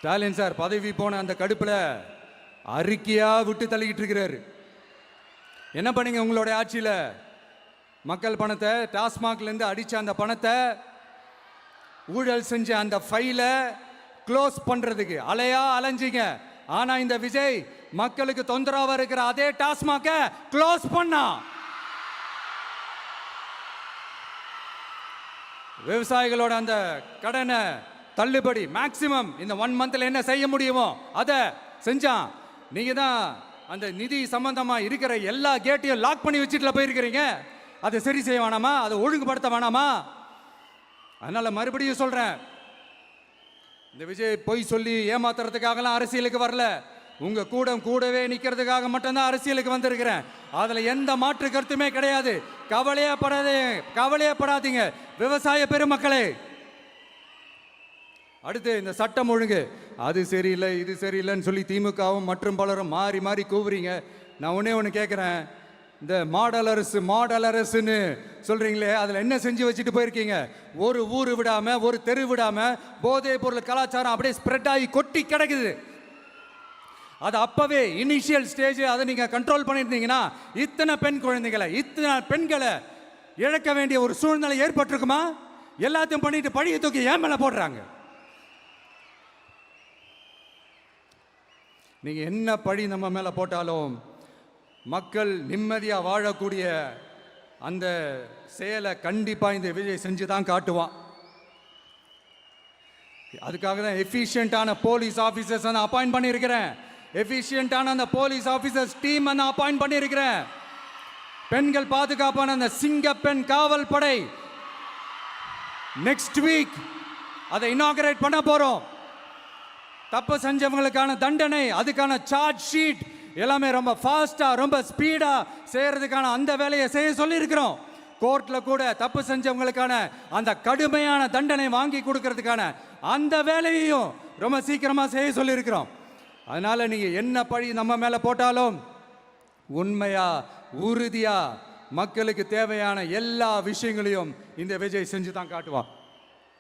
Stalin sir பதவி போன அந்த கடுப்புல அறிக்கையா விட்டு தள்ளிக்கிட்டு இருக்கிறாரு. என்ன பண்ணீங்க உங்களுடைய ஆட்சியில? மக்கள் பணத்தை, டாஸ்மாக்ல இருந்து அடிச்ச அந்த பணத்தை, ஊழல் செஞ்ச அந்த ஃபைல க்ளோஸ் பண்றதுக்கு அலையா அலைஞ்சிங்க. ஆனா இந்த விஜய் மக்களுக்கு தொந்தரவா இருக்கிற அதே டாஸ்மாக க்ளோஸ் பண்ணா. விவசாயிகளோட அந்த கடனை தள்ளுபடி மேக்சிமம் இந்த 1 மந்த்ல என்ன செய்ய முடியுமோ அதை செஞ்சான். நீங்க தான் அந்த நிதி சம்பந்தமா இருக்கிற எல்லா கேட்டையும் லாக் பண்ணி வச்சுட்டுல போயிருக்கிறீங்க. அதை சரி செய்ய வேணாமா? அதை ஒழுங்குபடுத்த வேணாமா? அதனால மறுபடியும் சொல்றேன், இந்த விஜய் பொய் சொல்லி ஏமாத்துறதுக்காகலாம் அரசியலுக்கு வரல. உங்க கூடவே நிக்கிறதுக்காக மட்டும்தான் அரசியலுக்கு வந்திருக்கிறேன். அதுல எந்த மாற்று கருத்துமே கிடையாது. கவலையப்படாதீங்க விவசாய பெருமக்களே. அடுத்து இந்த சட்டம் ஒழுங்கு, அது சரியில்லை இது சரியில்லைன்னு சொல்லி திமுகவும் மற்றும் பலரும் மாறி மாறி கூவுறீங்க. நான் ஒன்று கேட்குறேன், இந்த மாடல் அரசுன்னு சொல்றீங்களே, அதில் என்ன செஞ்சு வச்சுட்டு போயிருக்கீங்க? ஒரு ஊர் விடாம, ஒரு தெரு விடாம போதைப் பொருள் கலாச்சாரம் அப்படியே ஸ்ப்ரெட் ஆகி கொட்டி கிடக்குது. அது அப்பவே இனிஷியல் ஸ்டேஜ் அதை நீங்க கண்ட்ரோல் பண்ணியிருந்தீங்கன்னா இத்தனை பெண் குழந்தைகளை, இத்தனை பெண்களை இழக்க வேண்டிய ஒரு சூழ்நிலை ஏற்பட்டிருக்குமா? எல்லாத்தையும் பண்ணிட்டு பழிய தூக்கி ஏன் மேல போடுறாங்க. நீங்க என்ன பழி நம்ம மேல போட்டாலும் மக்கள் நிம்மதியா வாழக்கூடிய அந்த செயலை கண்டிப்பா இந்த விஜய் செஞ்சு தான் காட்டுவான். அதுக்காக தான் எஃபிஷியன்டான போலீஸ் ஆஃபீஸர்ஸ் நான் அப்பாயிண்ட் பண்ணியிருக்கிறேன். எஃபிஷியன்டான அந்த போலீஸ் ஆஃபீஸர்ஸ் டீம் நான் அப்பாயிண்ட் பண்ணியிருக்கிறேன். பெண்கள் பாதுகாப்பான அந்த சிங்கப்பெண் காவல் படை நெக்ஸ்ட் வீக் அதை இனாகரேட் பண்ண போறோம். தப்பு செஞ்சவங்களுக்கான தண்டனை, அதுக்கான சார்ஜ் ஷீட் எல்லாமே ரொம்ப ஃபாஸ்டா, ரொம்ப ஸ்பீடா செய்யறதுக்கான அந்த வேலையை செய்ய சொல்லி இருக்கிறோம். கோர்ட்ல கூட தப்பு செஞ்சவங்களுக்கான அந்த கடுமையான தண்டனை வாங்கி கொடுக்கறதுக்கான அந்த வேலையையும் ரொம்ப சீக்கிரமா செய்ய சொல்லி இருக்கிறோம். அதனால நீங்க என்ன பழி நம்ம மேல போட்டாலும் உண்மையா உறுதியா மக்களுக்கு தேவையான எல்லா விஷயங்களையும் இந்த விஜய் செஞ்சு தான் காட்டுவான்.